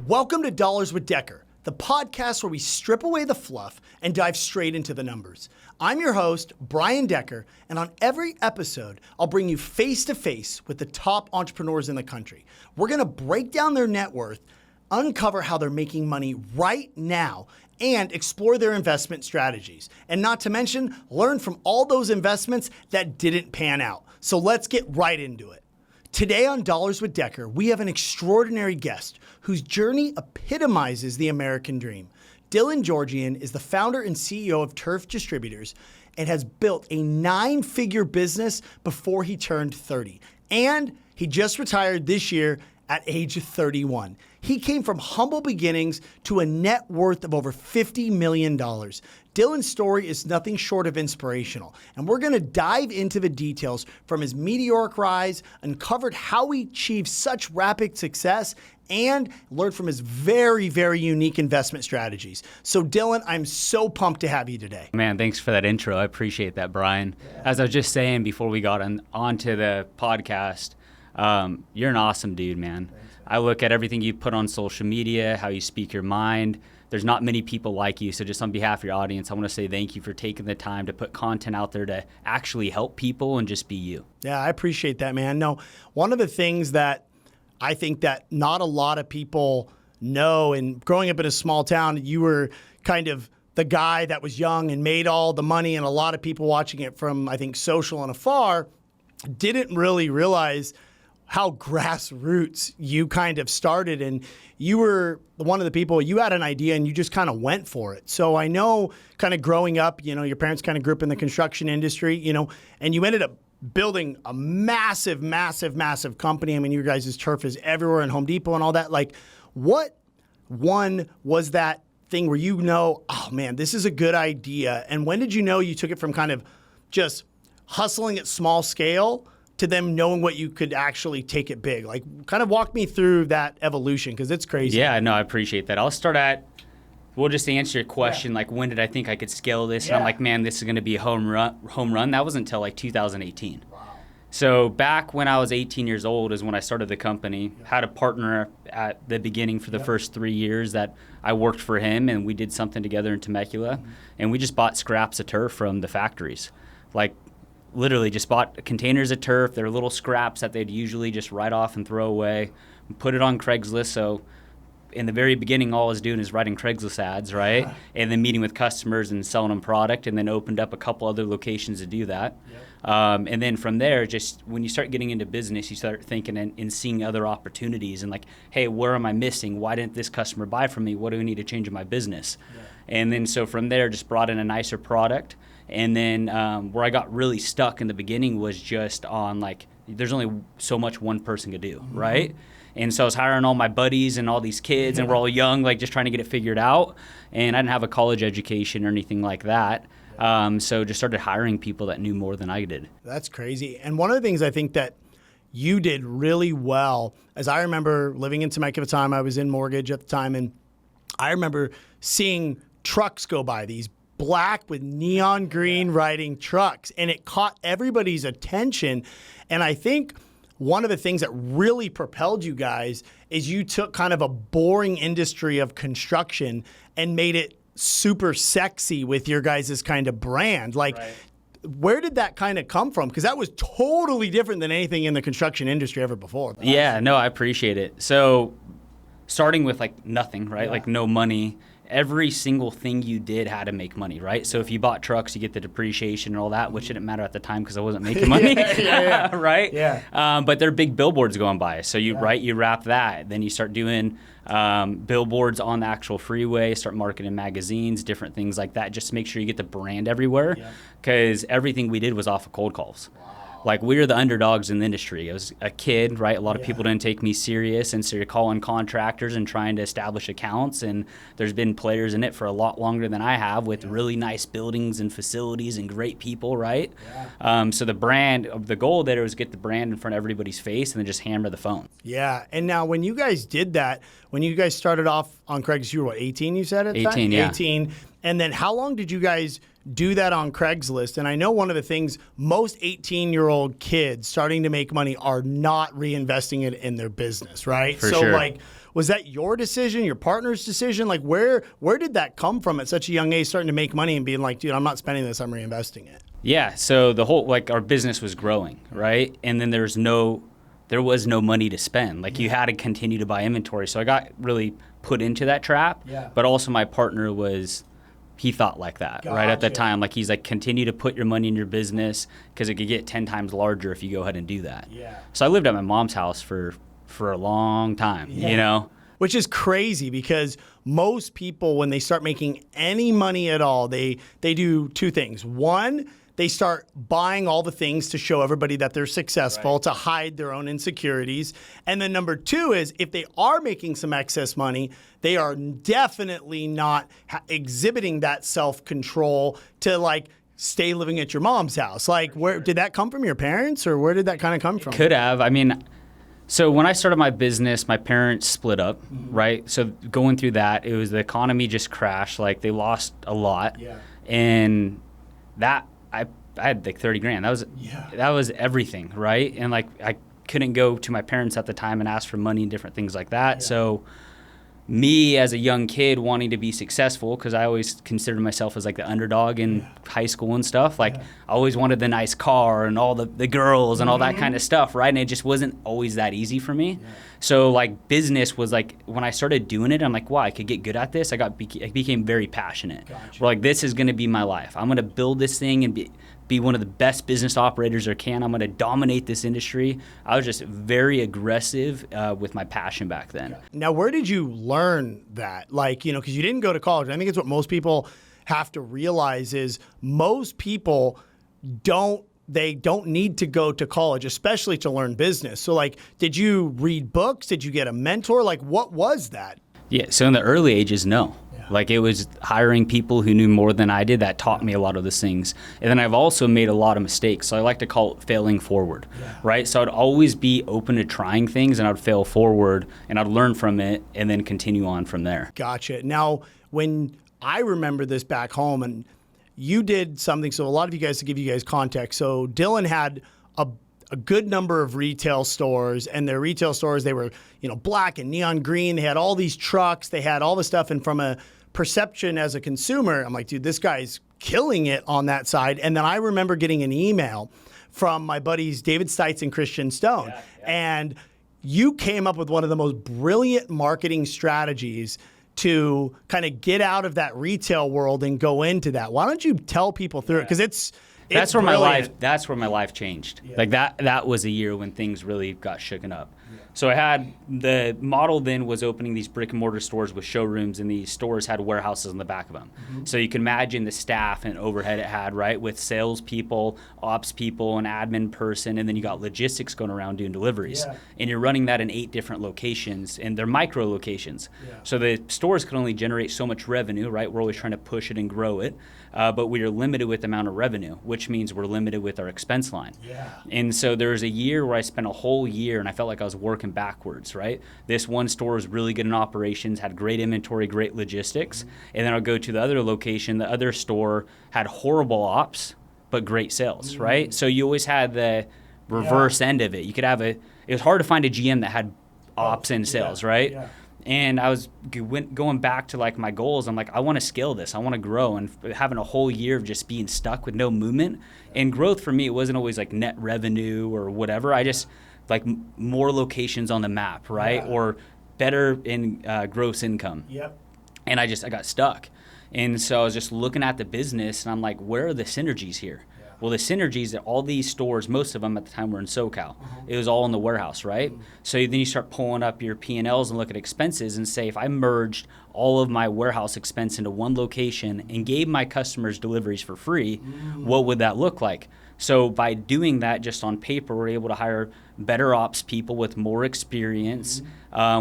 Welcome to Dollars with Decker, the podcast where we strip away the fluff and dive straight into the numbers. I'm your host, Brian Decker, and on every episode, I'll bring you face-to-face with the top entrepreneurs in the country. We're going to break down their net worth, uncover how they're making money right now, and explore their investment strategies. And not to mention, learn from all those investments that didn't pan out. So let's get right into it. Today on Dollars with Decker, we have an extraordinary guest whose journey epitomizes the American dream. Dillon Georgian is the founder and CEO of Turf Distributors and has built a 9-figure business before he turned 30. And he just retired this year at age 31. He came from humble beginnings to a net worth of over $50 million. Dillon's story is nothing short of inspirational, and we're going to dive into the details from his meteoric rise, uncovered how he achieved such rapid success, and learn from his very, very unique investment strategies. So Dillon, I'm so pumped to have you today. Man, thanks for that intro. I appreciate that, Brian. Yeah. As I was just saying before we got onto the podcast, you're an awesome dude, man. Thanks. I look at everything you put on social media, how you speak your mind. There's not many people like you. So just on behalf of your audience, I want to say thank you for taking the time to put content out there to actually help people and just be you. Yeah, I appreciate that, man. No, one of the things that I think that not a lot of people know, and growing up in a small town, you were kind of the guy that was young and made all the money, and a lot of people watching it from, I think, social and afar didn't really realize how grassroots you kind of started. And you were one of the people, you had an idea and you just kind of went for it. So I know kind of growing up, you know, your parents kind of grew up in the construction industry, you know, and you ended up building a massive, massive, massive company. I mean, your guys' turf is everywhere and Home Depot and all that. Like, what one was that thing where you know, oh man, this is a good idea? And when did you know you took it from kind of just hustling at small scale to them knowing what you could actually take it big? Like, kind of walk me through that evolution, because it's crazy. Yeah, no, I appreciate that. I'll start at, we'll just answer your question, like, when did I think I could scale this? And I'm like, man, this is going to be a home run. That wasn't until like 2018. Wow. So back when I was 18 years old is when I started the company. Had a partner at the beginning for the first 3 years that I worked for him, and we did something together in Temecula. And we just bought scraps of turf from the factories. Like, literally just bought containers of turf. They're little scraps that they'd usually just write off and throw away. Put it on Craigslist. So in the very beginning, all I was doing is writing Craigslist ads, right? And then meeting with customers and selling them product, and then opened up a couple other locations to do that. Yep. And then from there, just when you start getting into business, you start thinking and seeing other opportunities and like, hey, where am I missing? Why didn't this customer buy from me? What do I need to change in my business? Yeah. And then so from there, just brought in a nicer product. And then where I got really stuck in the beginning was just on like, there's only so much one person could do, right? And so I was hiring all my buddies and all these kids, and we're all young, like just trying to get it figured out. And I didn't have a college education or anything like that. So just started hiring people that knew more than I did. That's crazy. And one of the things I think that you did really well, as I remember living in Temecula at the time, I was in mortgage at the time, and I remember seeing trucks go by, these black with neon green writing trucks, and it caught everybody's attention. And I think one of the things that really propelled you guys is you took kind of a boring industry of construction and made it super sexy with your guys' kind of brand. Like, where did that kind of come from? Because that was totally different than anything in the construction industry ever before. Yeah, no, I appreciate it. So starting with like nothing, right? Yeah. Like no money. Every single thing you did had to make money, right? So if you bought trucks, you get the depreciation and all that, which didn't matter at the time because I wasn't making money, right? Yeah. But there are big billboards going by. So you wrap that. Then you start doing billboards on the actual freeway, start marketing magazines, different things like that. Just to make sure you get the brand everywhere, because everything we did was off of cold calls. Wow. Like, we were the underdogs in the industry. I was a kid, right? A lot of people didn't take me serious, and so you're calling contractors and trying to establish accounts, and there's been players in it for a lot longer than I have with really nice buildings and facilities and great people, right? So the goal there was get the brand in front of everybody's face and then just hammer the phone. Yeah, and now when you guys did that, when you guys started off on Craigslist, you were what, 18 you said at the time? 18, yeah. 18, And then how long did you guys do that on Craigslist? And I know one of the things most 18-year-old kids starting to make money are not reinvesting it in their business, right? For sure. Like, was that your decision, your partner's decision? Like, where did that come from at such a young age, starting to make money and being like, dude, I'm not spending this, I'm reinvesting it? Yeah. So the whole, like, our business was growing, right? And then there was no money to spend. Like, you had to continue to buy inventory. So I got really put into that trap. Yeah. But also my partner he thought like that, right? At the time, like, he's like, continue to put your money in your business because it could get 10 times larger if you go ahead and do that. Yeah. So I lived at my mom's house for a long time, you know? Which is crazy because most people, when they start making any money at all, they do two things. One, they start buying all the things to show everybody that they're successful, to hide their own insecurities. And then number two is, if they are making some excess money, they are definitely not exhibiting that self-control to, like, stay living at your mom's house. Like, where did that come from? Your parents, or where did that kind of come from? Could have. I mean, so when I started my business, my parents split up, right? So going through that, it was the economy just crashed. Like, they lost a lot. Yeah. And that, I had like 30 grand. That was everything, right? And like, I couldn't go to my parents at the time and ask for money and different things like that. Yeah. So me as a young kid wanting to be successful, because I always considered myself as like the underdog in high school and stuff. Like, I always wanted the nice car and all the girls and all that kind of stuff, right? And it just wasn't always that easy for me. Yeah. So like, business was like, when I started doing it, I'm like, wow, I could get good at this. I became very passionate. Gotcha. We're like, this is going to be my life. I'm going to build this thing and be one of the best business operators there can. I'm going to dominate this industry. I was just very aggressive with my passion back then. Now, where did you learn that? Like, you know, because you didn't go to college. I think it's what most people have to realize is most people don't need to go to college, especially to learn business. So like, did you read books? Did you get a mentor? Like, what was that? Yeah, so in the early ages, no. Like, it was hiring people who knew more than I did that taught me a lot of those things. And then I've also made a lot of mistakes. So I like to call it failing forward, right? So I'd always be open to trying things, and I'd fail forward, and I'd learn from it, and then continue on from there. Gotcha. Now, when I remember this back home, and you did something, so a lot of you guys, to give you guys context, so Dillon had a good number of retail stores, and their retail stores, they were, you know, black and neon green. They had all these trucks. They had all the stuff. And from a perception as a consumer, I'm like, dude, this guy's killing it on that side. And then I remember getting an email from my buddies David Stites and Christian Stone. And you came up with one of the most brilliant marketing strategies to kind of get out of that retail world and go into that. Why don't you tell people through it? Because that's where my life changed. Like, that was a year when things really got shooken up. So I had, the model then was opening these brick and mortar stores with showrooms, and these stores had warehouses on the back of them. So you can imagine the staff and overhead it had, right? With salespeople, ops people, an admin person, and then you got logistics going around doing deliveries. And you're running that in 8 different locations, and they're micro locations. So the stores can only generate so much revenue, right? We're always trying to push it and grow it. But we are limited with the amount of revenue, which means we're limited with our expense line. And so there was a year where I spent a whole year and I felt like I was working backwards, right? This one store was really good in operations, had great inventory, great logistics. And then I'll go to the other location. The other store had horrible ops, but great sales, right? So you always had the reverse end of it. You could have it was hard to find a GM that had ops and sales, right? And I was going back to like my goals. I'm like, I want to scale this. I want to grow. And having a whole year of just being stuck with no movement. And growth for me, it wasn't always like net revenue or whatever. I just like more locations on the map, right? Or better in gross income. And I got stuck. And so I was just looking at the business and I'm like, where are the synergies here? Well, the synergies that all these stores, most of them at the time were in SoCal. It was all in the warehouse, right? So then you start pulling up your P&Ls and look at expenses and say, if I merged all of my warehouse expense into one location and gave my customers deliveries for free, what would that look like? So by doing that just on paper, we're able to hire better ops people with more experience.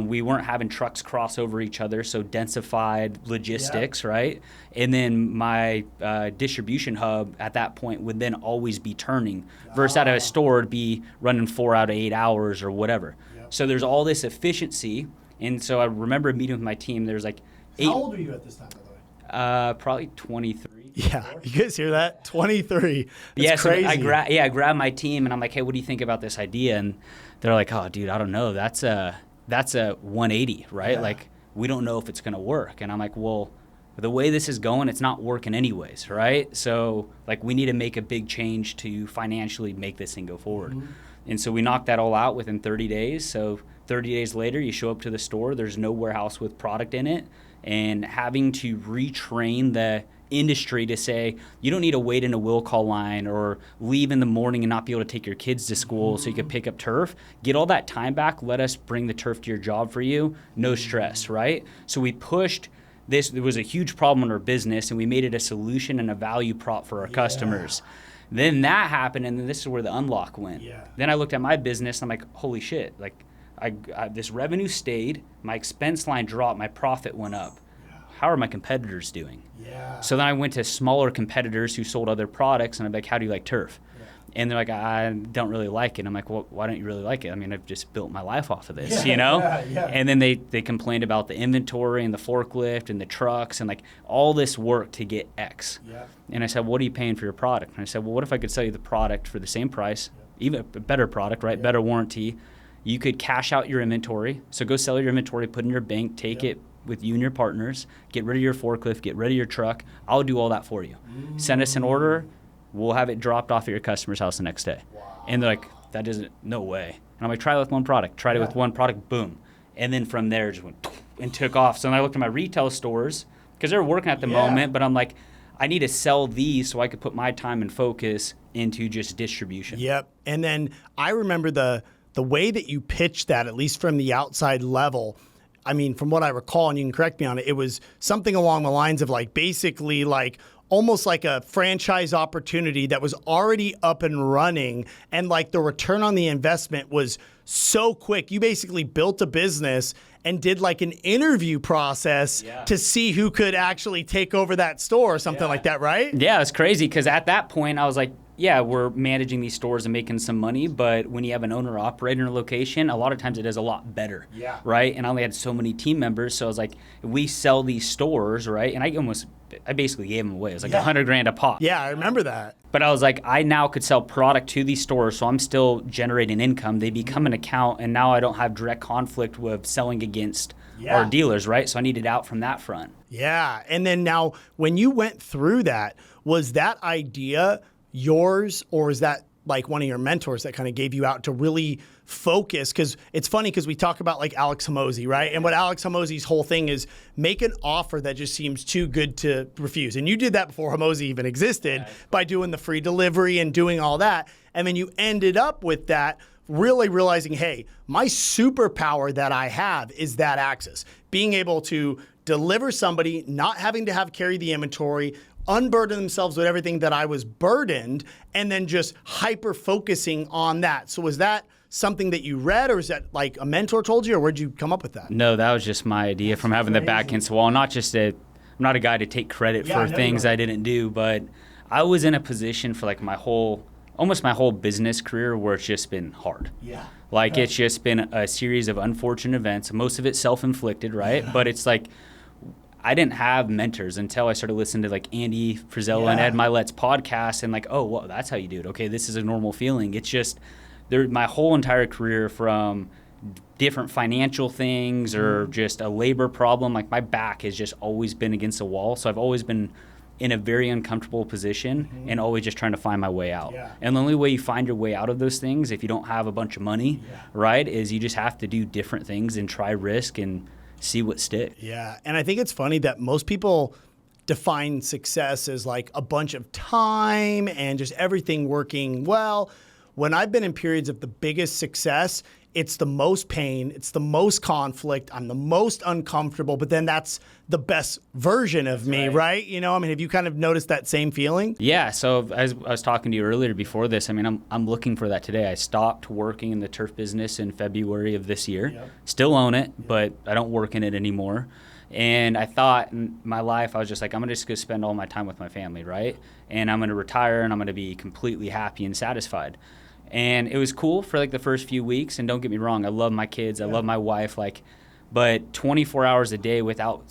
We weren't having trucks cross over each other, so densified logistics, right? And then my distribution hub at that point would then always be turning, versus out of a store it'd be running 4 out of 8 hours or whatever. So there's all this efficiency. And so I remember meeting with my team. There's like 8. How old were you at this time, by the way? Probably 23. Yeah, you guys hear that? 23. That's yeah, so crazy. I grabbed my team and I'm like, hey, what do you think about this idea? And they're like, oh, dude, I don't know. That's a 180, right? Yeah. Like, we don't know if it's gonna work. And I'm like, well, the way this is going, it's not working anyways, right? So like, we need to make a big change to financially make this thing go forward. Mm-hmm. And so we knocked that all out within 30 days. So 30 days later, you show up to the store, there's no warehouse with product in it, and having to retrain the industry to say, you don't need to wait in a will call line or leave in the morning and not be able to take your kids to school so you could pick up turf. Get all that time back. Let us bring the turf to your job for you. No stress, right? So we pushed this. There was a huge problem in our business, and we made it a solution and a value prop for our customers. Then that happened, and then this is where the unlock went. Then I looked at my business, and I'm like, holy shit, like I this revenue stayed, my expense line dropped, my profit went up. How are my competitors doing? So then I went to smaller competitors who sold other products, and I'm like, how do you like turf? And they're like, I don't really like it. I'm like, well, why don't you really like it? I mean, I've just built my life off of this, you know? And then they complained about the inventory and the forklift and the trucks and like all this work to get X. And I said, what are you paying for your product? And I said, well, what if I could sell you the product for the same price, even a better product, right? Better warranty. You could cash out your inventory. So go sell your inventory, put it in your bank, take it with you and your partners, get rid of your forklift, get rid of your truck. I'll do all that for you. Send us an order. We'll have it dropped off at your customer's house the next day. And they're like, that doesn't, no way. And I'm like, try it with one product. Tried it with one product, boom. And then from there, it just went and took off. So then I looked at my retail stores because they were working at the moment, but I'm like, I need to sell these so I could put my time and focus into just distribution. Yep. And then I remember the way that you pitched that, at least from the outside level. I mean, from what I recall, and you can correct me on it, it was something along the lines of like basically like almost like a franchise opportunity that was already up and running, and like the return on the investment was so quick. You basically built a business and did like an interview process to see who could actually take over that store or something like that, right? Yeah, it's crazy because at that point I was like, yeah, we're managing these stores and making some money, but when you have an owner operator in a location, a lot of times it does a lot better, right? And I only had so many team members, so I was like, if we sell these stores, right? And I basically gave them away. It was like $100,000 a pop. Yeah, I remember that. But I was like, I now could sell product to these stores, so I'm still generating income. They become an account, and now I don't have direct conflict with selling against our dealers, right? So I needed out from that front. Yeah, and then now when you went through that, was that idea yours, or is that like one of your mentors that kind of gave you out to really focus? Because it's funny because we talk about like Alex Hormozi, right? And what Alex Hormozi's whole thing is make an offer that just seems too good to refuse. And you did that before Hormozi even existed by doing the free delivery and doing all that. And then you ended up with that really realizing, hey, my superpower that I have is that access. Being able to deliver somebody, not having to have carry the inventory, unburden themselves with everything that I was burdened, and then just hyper focusing on that. So was that something that you read, or is that like a mentor told you, or where'd you come up with that? No, that was just my idea from having the back against the wall. I'm not a guy to take credit for things I didn't do, but I was in a position for like almost my whole business career where it's just been hard. Like it's just been a series of unfortunate events, most of it self-inflicted, right? But it's like, I didn't have mentors until I started listening to like Andy Frizella and Ed Milet's podcast, and like, oh, well, that's how you do it. Okay, this is a normal feeling. It's just my whole entire career, from different financial things or just a labor problem, like my back has just always been against the wall. So I've always been in a very uncomfortable position and always just trying to find my way out. And the only way you find your way out of those things, if you don't have a bunch of money, right, is you just have to do different things and try risk and see what sticks. Yeah, and I think it's funny that most people define success as like a bunch of time and just everything working well. When I've been in periods of the biggest success, it's the most pain, it's the most conflict, I'm the most uncomfortable, but then that's the best version of me, right? You know, I mean, have you kind of noticed that same feeling? Yeah, so as I was talking to you earlier before this, I mean, I'm looking for that today. I stopped working in the turf business in February of this year. Still own it, but I don't work in it anymore. And I thought in my life, I was just like, I'm just going to spend all my time with my family, right? And I'm going to retire and I'm going to be completely happy and satisfied. And it was cool for like the first few weeks. And don't get me wrong, I love my kids, I love my wife, but 24 hours a day without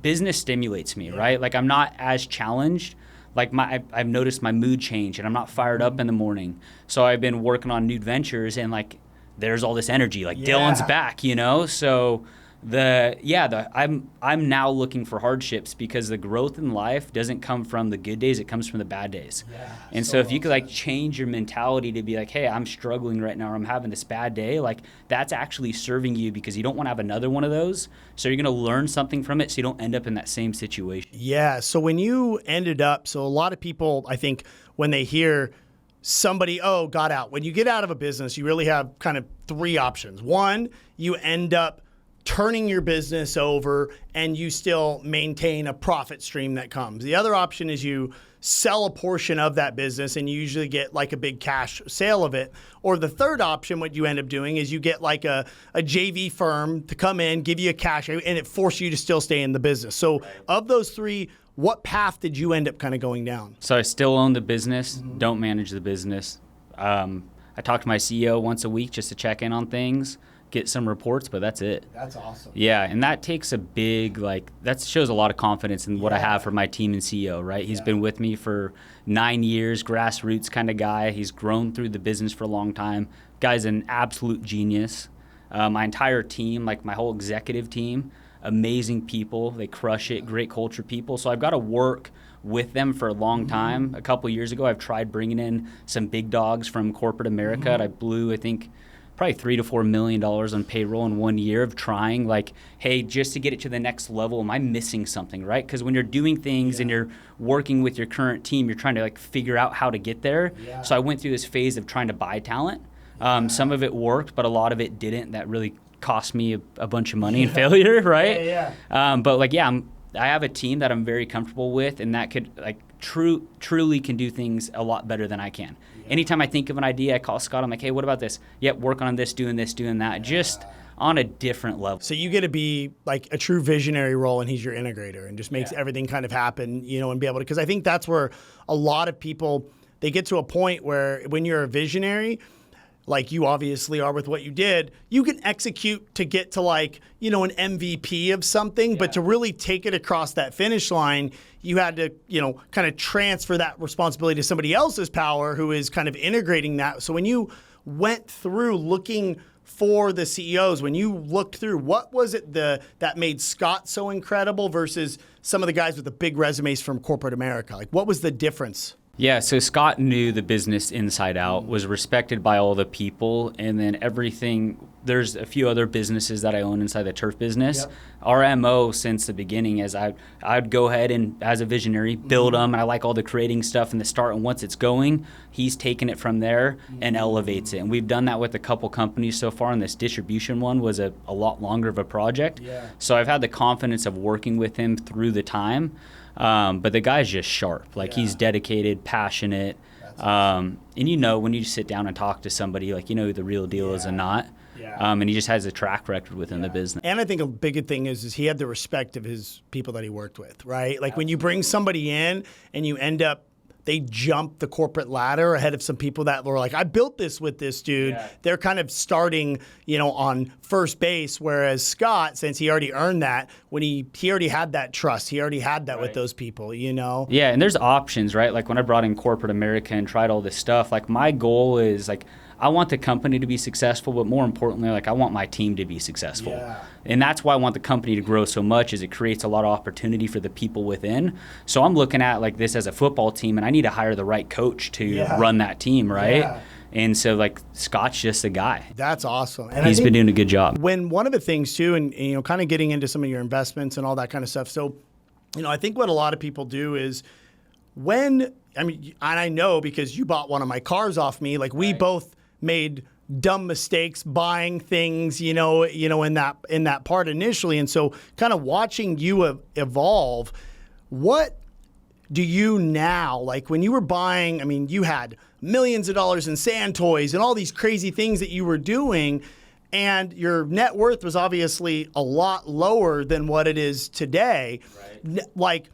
business stimulates me, right? Like I'm not as challenged. Like I've noticed my mood change and I'm not fired up in the morning. So I've been working on new ventures and like there's all this energy. Like Dillon's back, you know? So I'm now looking for hardships because the growth in life doesn't come from the good days, it comes from the bad days. And so if you could like change your mentality to be like, hey, I'm struggling right now or I'm having this bad day, like that's actually serving you because you don't want to have another one of those. So you're going to learn something from it so you don't end up in that same situation. Yeah. So when you ended up, so a lot of people, I think when they hear somebody, got out, when you get out of a business, you really have kind of three options. One, you end up turning your business over and you still maintain a profit stream that comes. The other option is you sell a portion of that business and you usually get like a big cash sale of it. Or the third option, what you end up doing is you get like a JV firm to come in, give you a cash, and it forces you to still stay in the business. So of those three, what path did you end up kind of going down? So I still own the business, don't manage the business. I talk to my CEO once a week just to check in on things, get some reports, but that's it. That's awesome. Yeah, and that takes a big, that shows a lot of confidence in what I have for my team and CEO, right? He's been with me for 9 years, grassroots kind of guy. He's grown through the business for a long time. Guy's an absolute genius. My entire team, like my whole executive team, amazing people. They crush it, great culture people. So I've got to work with them for a long time. A couple years ago, I've tried bringing in some big dogs from corporate America, and I blew, I think, probably $3 to $4 million on payroll in 1 year of trying, like, hey, just to get it to the next level, am I missing something, right? Because when you're doing things and you're working with your current team, you're trying to like figure out how to get there. So I went through this phase of trying to buy talent. Some of it worked, but a lot of it didn't. That really cost me a bunch of money and failure, right? But like, I have a team that I'm very comfortable with, and that could like truly can do things a lot better than I can. Anytime I think of an idea, I call Scott. I'm like, hey, what about this? Yep, work on this, doing that, just on a different level. So you get to be like a true visionary role, and he's your integrator, and just makes everything kind of happen, you know, and be able to. Because I think that's where a lot of people, they get to a point where when you're a visionary, like you obviously are with what you did, you can execute to get to like, you know, an MVP of something, but to really take it across that finish line, you had to, you know, kind of transfer that responsibility to somebody else's power who is kind of integrating that. So when you went through looking for the CEOs, when you looked through, what was it that made Scott so incredible versus some of the guys with the big resumes from corporate America? Like, what was the difference? Yeah, so Scott knew the business inside out, was respected by all the people, and then everything. There's a few other businesses that I own inside the turf business. Our MO since the beginning is I'd go ahead and, as a visionary, build them. And I like all the creating stuff in the start, and once it's going, he's taking it from there and elevates it. And we've done that with a couple companies so far, and this distribution one was a lot longer of a project. So I've had the confidence of working with him through the time. But the guy's just sharp. Like he's dedicated, passionate. And you know, when you just sit down and talk to somebody, like you know who the real deal is and not. And he just has a track record within the business. And I think a big thing is he had the respect of his people that he worked with, right? Like when you bring somebody in and you end up, they jump the corporate ladder ahead of some people that were like, I built this with this dude. They're kind of starting, you know, on first base. Whereas Scott, since he already earned that, when he already had that trust, he already had that with those people, you know? Yeah, and there's options, right? Like when I brought in corporate America and tried all this stuff, like my goal is like, I want the company to be successful, but more importantly, like I want my team to be successful. And that's why I want the company to grow so much, is it creates a lot of opportunity for the people within. So I'm looking at like this as a football team, and I need to hire the right coach to run that team, right? And so like Scott's just the guy. That's awesome. And he's been doing a good job. When one of the things too, and you know, kind of getting into some of your investments and all that kind of stuff. So, you know, I think what a lot of people do is and I know because you bought one of my cars off me, like we both made dumb mistakes buying things, you know, in that part initially. And so kind of watching you evolve, what do you now, like when you were buying, I mean, you had millions of dollars in sand toys and all these crazy things that you were doing, and your net worth was obviously a lot lower than what it is today. Like,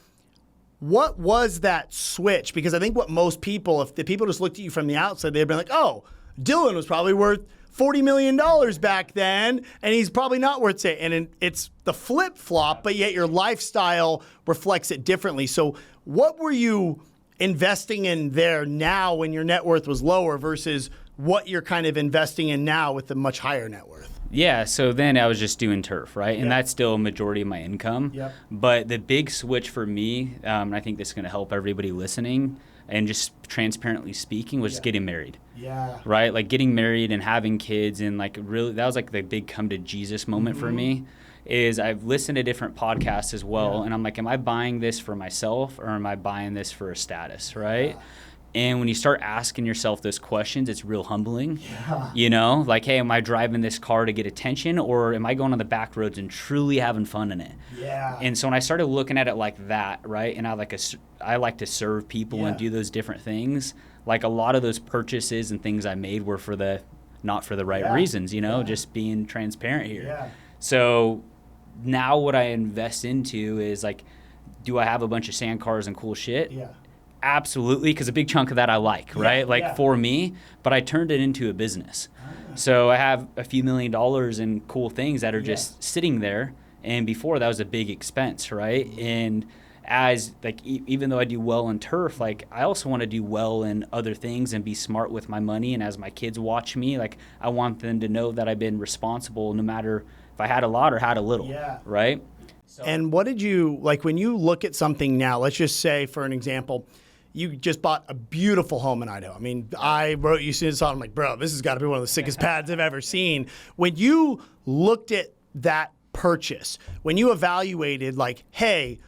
what was that switch? Because I think what most people, if the people just looked at you from the outside, they'd be like, oh, Dillion was probably worth $40 million back then, and he's probably not worth it. And it's the flip-flop, but yet your lifestyle reflects it differently. So what were you investing in there now when your net worth was lower versus what you're kind of investing in now with the much higher net worth? Yeah, so then I was just doing turf, right? And that's still a majority of my income. Yep. But the big switch for me, and I think this is going to help everybody listening, and just transparently speaking, was getting married. Yeah. Right? Like getting married and having kids, and like really, that was like the big come to Jesus moment for me. Is I've listened to different podcasts as well, and I'm like, am I buying this for myself or am I buying this for a status, right? Yeah. And when you start asking yourself those questions, it's real humbling. Yeah. You know, like, hey, am I driving this car to get attention, or am I going on the back roads and truly having fun in it? Yeah. And so when I started looking at it like that, right, and I like to serve people and do those different things. Like a lot of those purchases and things I made were not for the right reasons, you know, just being transparent here. Yeah. So now what I invest into is like, do I have a bunch of sand cars and cool shit? Yeah. Absolutely, because a big chunk of that I like, right? For me, but I turned it into a business. So I have a few $1 million in cool things that are just sitting there. And before that was a big expense, right? And as like, even though I do well in turf, like I also want to do well in other things and be smart with my money. And as my kids watch me, like I want them to know that I've been responsible no matter if I had a lot or had a little, right? So. And what did you, like when you look at something now, let's just say for an example, you just bought a beautiful home in Idaho. I mean, I wrote you soon as I saw it, I'm like, bro, this has got to be one of the sickest pads I've ever seen. When you looked at that purchase, when you evaluated like, hey,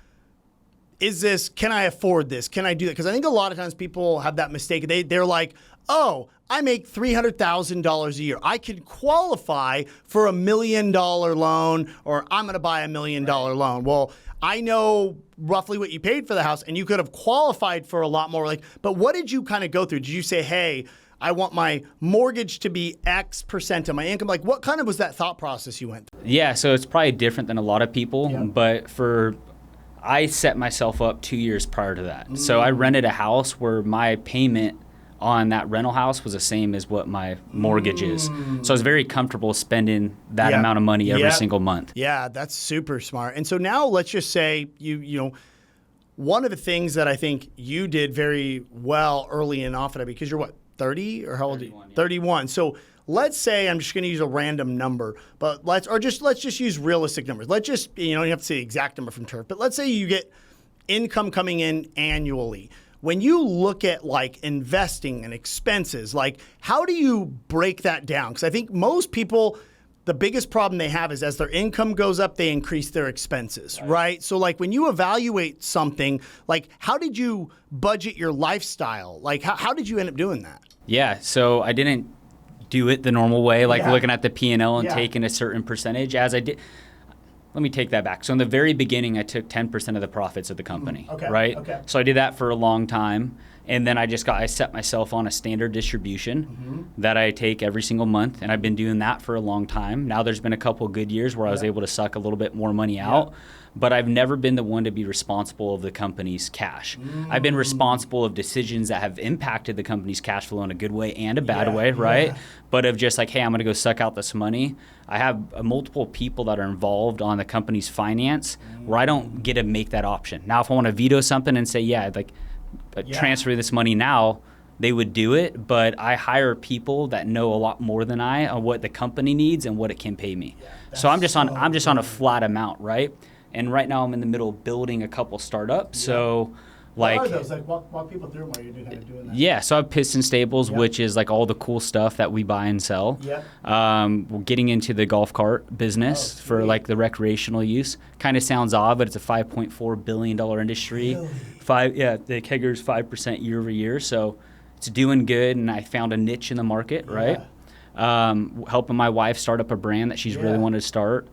can I afford this? Can I do that? Because I think a lot of times people have that mistake. They're like, oh, I make $300,000 a year. I could qualify for $1 million loan, or I'm going to buy $1 million loan. Well, I know roughly what you paid for the house, and you could have qualified for a lot more. Like, but what did you kind of go through? Did you say, hey, I want my mortgage to be X percent of my income? Like, what kind of was that thought process you went through? Yeah, so it's probably different than a lot of people, but I set myself up 2 years prior to that. So I rented a house where my payment on that rental house was the same as what my mortgage is. So I was very comfortable spending that amount of money every single month. Yeah, that's super smart. And so now let's just say you know, one of the things that I think you did very well early in off of it, because you're what, 30 or how old are you? 31. So let's say, I'm just going to use a random number, but let's just use realistic numbers. Let's just, you don't have to say the exact number from Turf, but let's say you get income coming in annually. When you look at like investing and expenses, like how do you break that down? Because I think most people, the biggest problem they have is as their income goes up, they increase their expenses, right? So like when you evaluate something, like how did you budget your lifestyle? Like how did you end up doing that? Yeah, so I didn't do it the normal way, like looking at the P&L and taking a certain percentage as I did. Let me take that back. So in the very beginning, I took 10% of the profits of the company, right? Okay. So I did that for a long time. And then I set myself on a standard distribution that I take every single month. And I've been doing that for a long time. Now there's been a couple of good years where I was able to suck a little bit more money out. But I've never been the one to be responsible of the company's cash. I've been responsible of decisions that have impacted the company's cash flow in a good way and a bad way, right? But of just like, hey, I'm going to go suck out this money. I have multiple people that are involved on the company's finance where I don't get to make that option. Now, if I want to veto something and say, transfer this money now, they would do it. But I hire people that know a lot more than I on what the company needs and what it can pay me. So I'm just on a flat amount, right? And right now I'm in the middle of building a couple startups. So like, what are those? Like walk people through while you're doing that. Yeah, so I have Piston Stables, which is like all the cool stuff that we buy and sell. We're getting into the golf cart business for like the recreational use. Kind of sounds odd, but it's a $5.4 billion industry. Really? The CAGR's 5% year over year. So it's doing good, and I found a niche in the market, right? Helping my wife start up a brand that she's really wanted to start.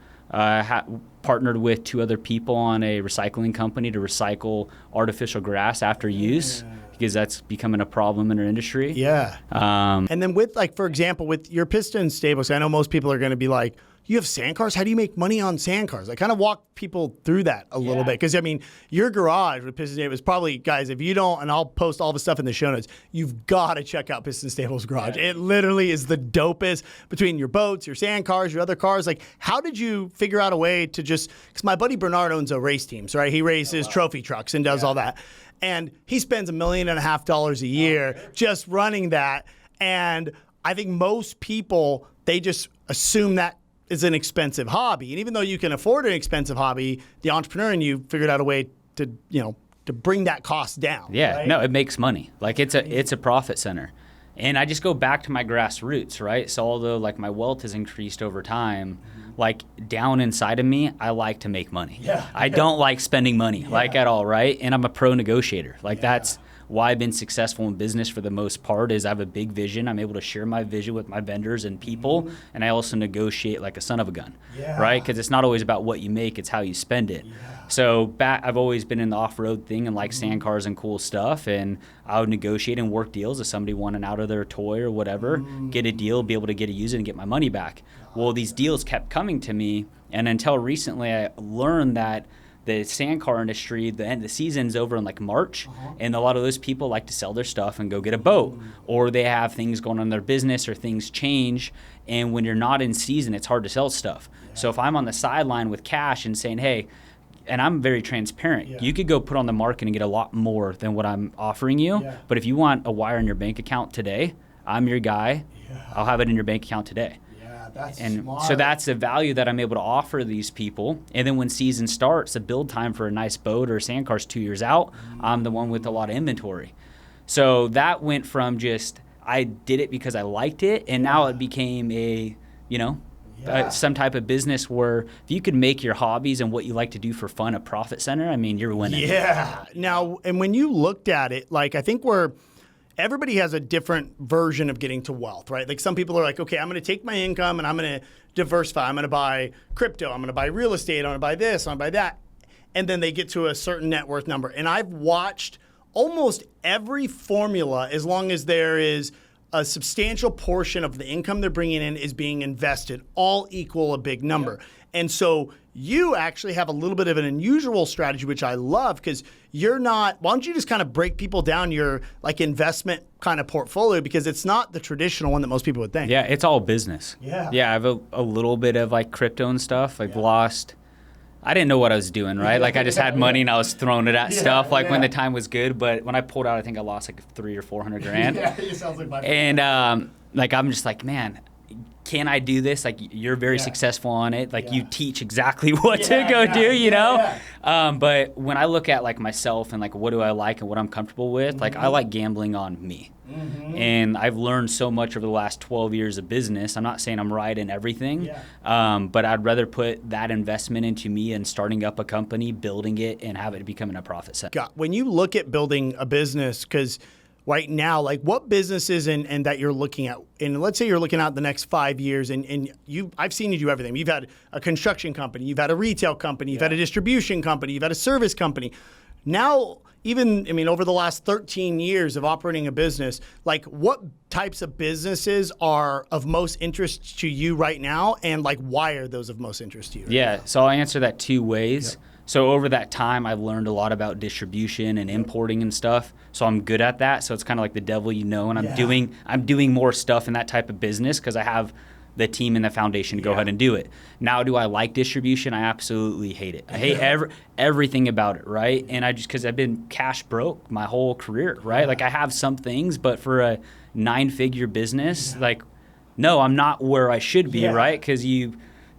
Partnered with 2 other people on a recycling company to recycle artificial grass after use, because that's becoming a problem in our industry. And then with like, for example, with your Piston Stables, I know most people are going to be like, you have sandcars. How do you make money on sandcars? I kind of walk people through that a little bit. Because, I mean, your garage with Piston Stable is probably, guys, if you don't, and I'll post all the stuff in the show notes, you've got to check out Piston Stable's garage. It literally is the dopest between your boats, your sandcars, your other cars. Like, how did you figure out a way to just, because my buddy Bernard owns a race team, so, right? He races trophy trucks and does all that. And he spends $1.5 million a year just running that. And I think most people, they just assume that is an expensive hobby. And even though you can afford an expensive hobby, the entrepreneur in you figured out a way to, to bring that cost down. Yeah, right? no, it makes money. Like it's a profit center. And I just go back to my grassroots, right? So although like my wealth has increased over time, like down inside of me, I like to make money. Yeah. I don't like spending money like at all, right? And I'm a pro negotiator. Like that's why I've been successful in business for the most part is I have a big vision. I'm able to share my vision with my vendors and people, and I also negotiate like a son of a gun, right? Because it's not always about what you make, it's how you spend it. So I've always been in the off-road thing and like sand cars and cool stuff, and I would negotiate and work deals if somebody wanted out of their toy or whatever, get a deal, be able to get to use it and get my money back. Well, these deals kept coming to me, and until recently I learned that the sand car industry, the end of the season's over in like March, and a lot of those people like to sell their stuff and go get a boat, or they have things going on in their business or things change, and when you're not in season, it's hard to sell stuff. So if I'm on the sideline with cash and saying, hey, and I'm very transparent, you could go put on the market and get a lot more than what I'm offering you, but if you want a wire in your bank account today, I'm your guy, I'll have it in your bank account today. That's and smart. so that's the value that I'm able to offer these people. And then when season starts, the build time for a nice boat or sand car's 2 years out, I'm the one with a lot of inventory. So that went from just, I did it because I liked it, and now it became a, some type of business where if you could make your hobbies and what you like to do for fun a profit center, I mean, you're winning. Yeah. Now, and when you looked at it, like I think everybody has a different version of getting to wealth, right? Like some people are like, okay, I'm going to take my income and I'm going to diversify. I'm going to buy crypto. I'm going to buy real estate. I'm going to buy this. I'm going to buy that. And then they get to a certain net worth number. And I've watched almost every formula, as long as there is a substantial portion of the income they're bringing in is being invested, all equal a big number. And so you actually have a little bit of an unusual strategy, which I love, because you're not, why don't you just kind of break people down your like investment kind of portfolio, because it's not the traditional one that most people would think. Yeah, it's all business. Yeah. Yeah, I have a little bit of like crypto and stuff. I've lost, I didn't know what I was doing, right? Like I just had money and I was throwing it at stuff like when the time was good. But when I pulled out, I think I lost like 300 or 400 grand. It sounds like my And like I'm just like, man, can I do this? Like you're very successful on it. Like you teach exactly what to go do, you know? But when I look at like myself and like what do I like and what I'm comfortable with, like I like gambling on me. And I've learned so much over the last 12 years of business. I'm not saying I'm right in everything, but I'd rather put that investment into me and starting up a company, building it, and have it becoming a profit center. When you look at building a business, because right now, like what businesses and that you're looking at, and let's say you're looking at the next 5 years, and I've seen you do everything. You've had a construction company, you've had a retail company, you've had a distribution company, you've had a service company. Now, over the last 13 years of operating a business, like what types of businesses are of most interest to you right now, and like why are those of most interest to you? Yeah, so I'll answer that two ways. So over that time, I've learned a lot about distribution and importing and stuff. So I'm good at that. So it's kind of like the devil you know, and I'm doing more stuff in that type of business because I have the team and the foundation to go ahead and do it. Now, do I like distribution? I absolutely hate it. I hate everything about it, right? And because I've been cash broke my whole career, right? Like I have some things, but for a 9-figure business, like, no, I'm not where I should be, right? Because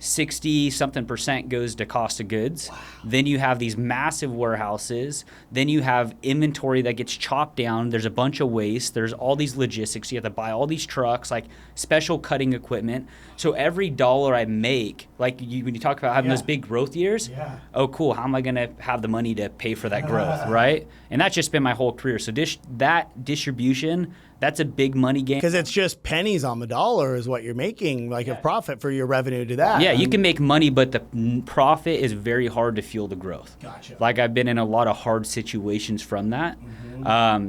60-something% goes to cost of goods. Wow. Then you have these massive warehouses. Then you have inventory that gets chopped down. There's a bunch of waste. There's all these logistics. You have to buy all these trucks, like special cutting equipment. So every dollar I make, like when you talk about having those big growth years, oh, cool, how am I going to have the money to pay for that growth, right? And that's just been my whole career. So that distribution, that's a big money game. Because it's just pennies on the dollar is what you're making, like a profit for your revenue to that. Yeah, you can make money, but the profit is very hard to fuel the growth. Gotcha. Like I've been in a lot of hard situations from that.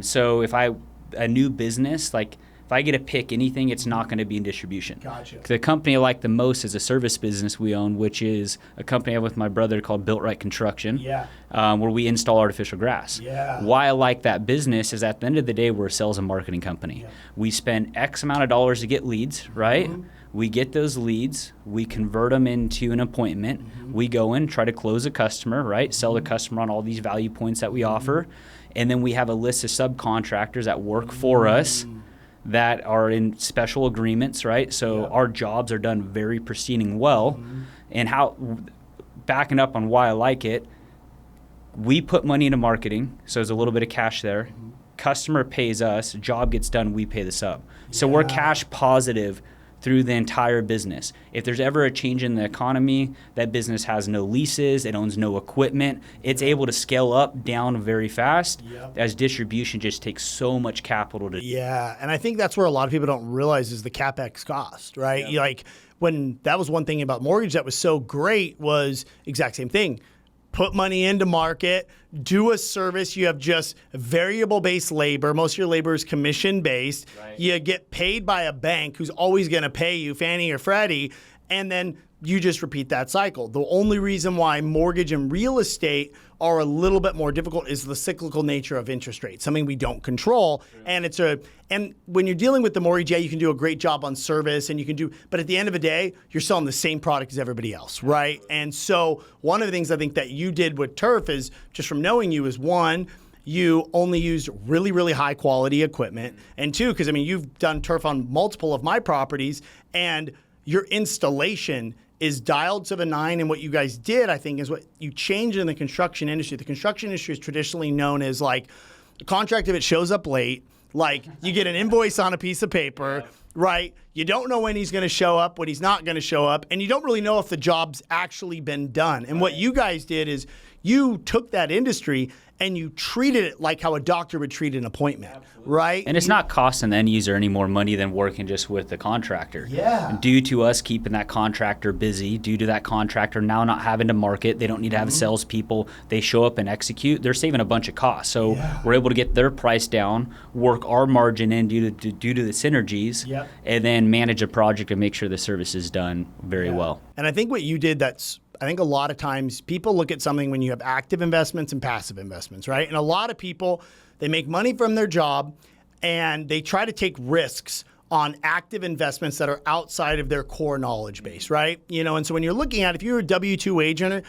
So if a new business, like if I get to pick anything, it's not going to be in distribution. Gotcha. The company I like the most is a service business we own, which is a company I have with my brother called Built Right Construction, where we install artificial grass. Why I like that business is at the end of the day, we're a sales and marketing company. We spend X amount of dollars to get leads, right? We get those leads, we convert them into an appointment, we go in, try to close a customer, right? Sell the customer on all these value points that we offer, and then we have a list of subcontractors that work for us that are in special agreements, right? So our jobs are done very pristine and well. And how, backing up on why I like it, we put money into marketing, so there's a little bit of cash there. Customer pays us, job gets done, we pay the sub. So we're cash positive through the entire business. If there's ever a change in the economy, that business has no leases, it owns no equipment, it's able to scale up, down very fast, as distribution just takes so much capital to. Yeah, and I think that's where a lot of people don't realize is the CapEx cost, right? Like when that was one thing about mortgage that was so great was exact same thing. Put money into market, do a service. You have just variable-based labor. Most of your labor is commission-based. You get paid by a bank who's always going to pay you, Fannie or Freddie, and then you just repeat that cycle. The only reason why mortgage and real estate are a little bit more difficult is the cyclical nature of interest rates, something we don't control. And and when you're dealing with the mortgage, you can do a great job on service and but at the end of the day, you're selling the same product as everybody else, right? And so one of the things I think that you did with Turf is, just from knowing you, is one, you only used really, really high quality equipment. And two, because you've done Turf on multiple of my properties, and your installation is dialed to the 9, and what you guys did, I think, is what you changed in the construction industry. The construction industry is traditionally known as like a contract if it shows up late, like you get an invoice on a piece of paper, right? You don't know when he's going to show up, when he's not going to show up, and you don't really know if the job's actually been done. And what you guys did is you took that industry and you treated it like how a doctor would treat an appointment, right? And it's not costing the end user any more money than working just with the contractor. And due to us keeping that contractor busy, due to that contractor now not having to market, they don't need to have salespeople, they show up and execute, they're saving a bunch of costs. So we're able to get their price down, work our margin in due to the synergies, and then manage a project and make sure the service is done very well. And I think what you did I think a lot of times people look at something when you have active investments and passive investments, right? And a lot of people, they make money from their job and they try to take risks on active investments that are outside of their core knowledge base, right? And so when you're looking at, if you're a W-2 wage earner,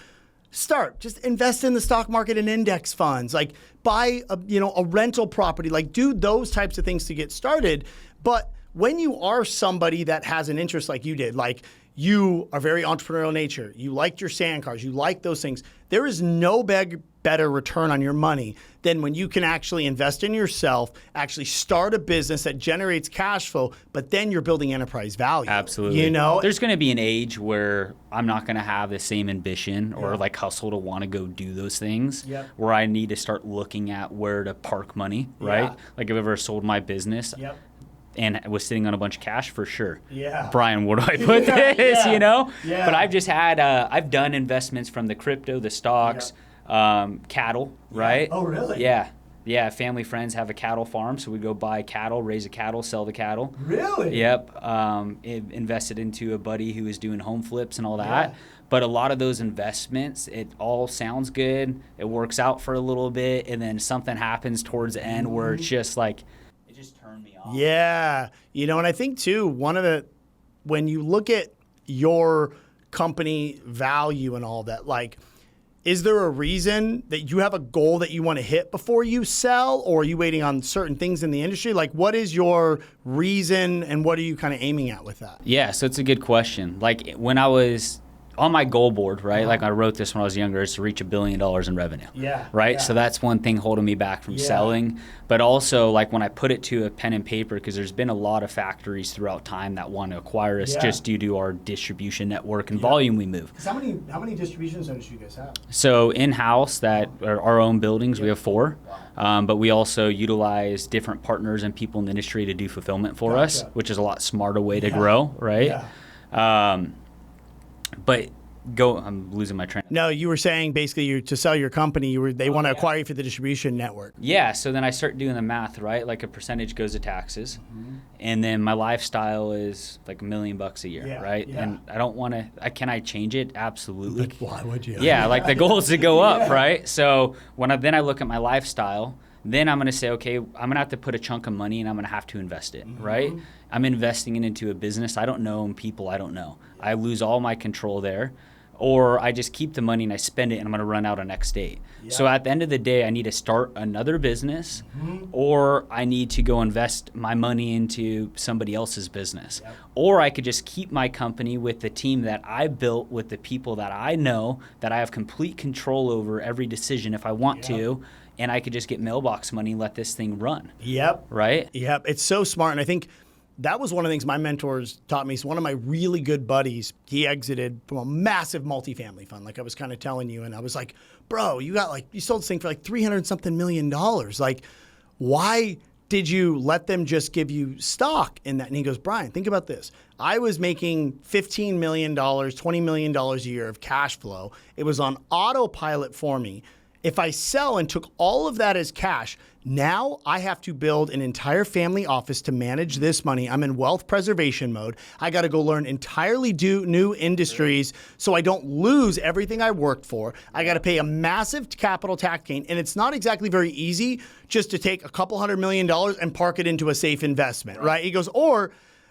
just invest in the stock market and index funds, like buy a rental property, like do those types of things to get started. But when you are somebody that has an interest like you did, like you are very entrepreneurial nature, you liked your sand cars, you like those things, there is no better return on your money than when you can actually invest in yourself, actually start a business that generates cash flow, but then you're building enterprise value. Absolutely. There's going to be an age where I'm not going to have the same ambition or like hustle to want to go do those things, where I need to start looking at where to park money, right? Like if I've ever sold my business, and was sitting on a bunch of cash, for sure. Brian, where do I put this, But I've just had, I've done investments from the crypto, the stocks, cattle, right? Oh, really? Yeah, family friends have a cattle farm, so we go buy cattle, raise a cattle, sell the cattle. Really? Yep. Invested into a buddy who was doing home flips and all that. But a lot of those investments, it all sounds good, it works out for a little bit, and then something happens towards the end where it's just like, just turn me off. Yeah. And I think too, when you look at your company value and all that, like, is there a reason that you have a goal that you want to hit before you sell, or are you waiting on certain things in the industry? Like, what is your reason and what are you kind of aiming at with that? Yeah, so it's a good question. Like when I was on my goal board, right? Like I wrote this when I was younger, is to reach $1 billion in revenue. Right? So that's one thing holding me back from selling. But also, like when I put it to a pen and paper, because there's been a lot of factories throughout time that want to acquire us just due to our distribution network and volume we move. How many distribution centers do you guys have? So in-house, that are our own buildings, we have 4. But we also utilize different partners and people in the industry to do fulfillment for us, which is a lot smarter way to grow, right? But I'm losing my train. No, you were saying basically to sell your company, they want to acquire you for the distribution network. Yeah, so then I start doing the math, right? Like a percentage goes to taxes, and then my lifestyle is like $1 million a year, right? Yeah. And I don't want to. Can I change it? Absolutely. But why would you? Yeah, like the goal is to go up, right? So then I look at my lifestyle, then I'm going to say, okay, I'm going to have to put a chunk of money and I'm going to have to invest it, right? I'm investing it into a business I don't know and people I don't know. I lose all my control there. Or I just keep the money and I spend it and I'm going to run out on next date. Yeah. So at the end of the day, I need to start another business or I need to go invest my money into somebody else's business. Yep. Or I could just keep my company with the team that I built with the people that I know that I have complete control over every decision if I want to. And I could just get mailbox money and let this thing run. Yep. Right? Yep. It's so smart. And I think that was one of the things my mentors taught me. So one of my really good buddies, he exited from a massive multifamily fund, like I was kind of telling you. And I was like, bro, you sold this thing for like $300-something million. Like, why did you let them just give you stock in that? And he goes, Brian, think about this. I was making $15 million, $20 million a year of cash flow. It was on autopilot for me. If I sell and took all of that as cash, now I have to build an entire family office to manage this money. I'm in wealth preservation mode. I got to go learn entirely new industries so I don't lose everything I worked for. I got to pay a massive capital tax gain. And it's not exactly very easy just to take a couple $100 million and park it into a safe investment, right? He goes, or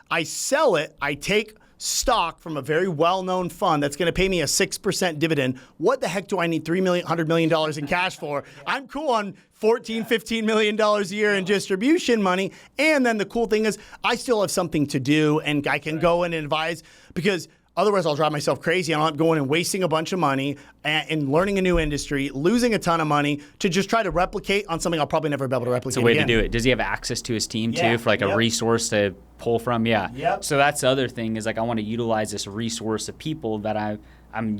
I sell it, I take stock from a very well-known fund that's going to pay me a 6% dividend. What the heck do I need $100 million in cash for? I'm cool on $14-15 million a year in distribution money. And then the cool thing is I still have something to do and I can go in and advise, because otherwise I'll drive myself crazy. I'm going and wasting a bunch of money and learning a new industry, losing a ton of money to just try to replicate on something I'll probably never be able to replicate. It's a way again. to do it. Does he have access to his team too for like a resource to pull from? Yeah. Yep. So that's the other thing is like I want to utilize this resource of people that I'm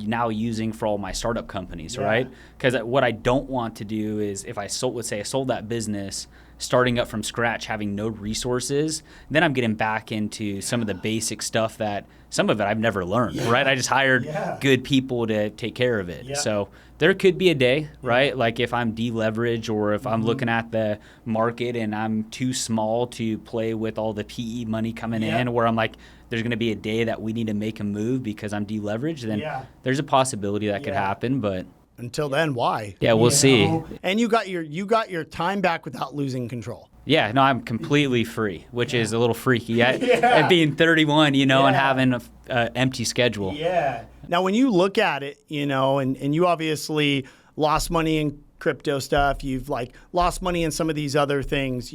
now using for all my startup companies, right? Because what I don't want to do is if I sold that business, starting up from scratch, having no resources, then I'm getting back into some of the basic stuff that some of it I've never learned, right? I just hired good people to take care of it. So there could be a day, right? Like if I'm deleveraged or if I'm looking at the market and I'm too small to play with all the PE money coming in, where I'm like, there's going to be a day that we need to make a move because I'm deleveraged, then there's a possibility that could happen, but until then, why? Yeah, we'll see. And you got your time back without losing control. Yeah, no, I'm completely free, which is a little freaky at being 31, and having an empty schedule. Yeah. Now, when you look at it, and you obviously lost money in crypto stuff, you've lost money in some of these other things,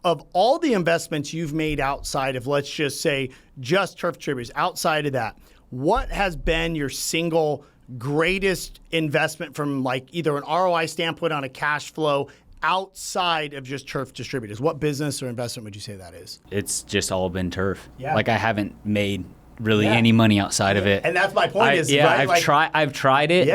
of all the investments you've made outside of, let's just say, just Turf Distributors, outside of that, what has been your single greatest investment from either an ROI standpoint on a cash flow outside of just Turf Distributors? What business or investment would you say that is? It's just all been turf. Yeah. I haven't made really any money outside of it. And that's my point I've tried it,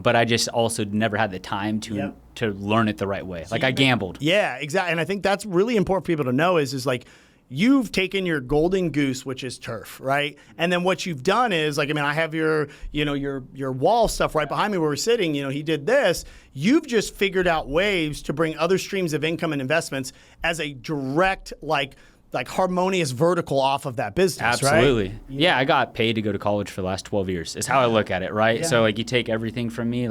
but I just also never had the time to learn it the right way. I gambled. Yeah, exactly. And I think that's really important for people to know is you've taken your golden goose, which is turf, right? And then what you've done is, I have your wall stuff right behind me where we're sitting. He did this. You've just figured out ways to bring other streams of income and investments as a direct, harmonious vertical off of that business, Absolutely. Right? Yeah, I got paid to go to college for the last 12 years. Is how I look at it, right? Yeah. So, you take everything from me,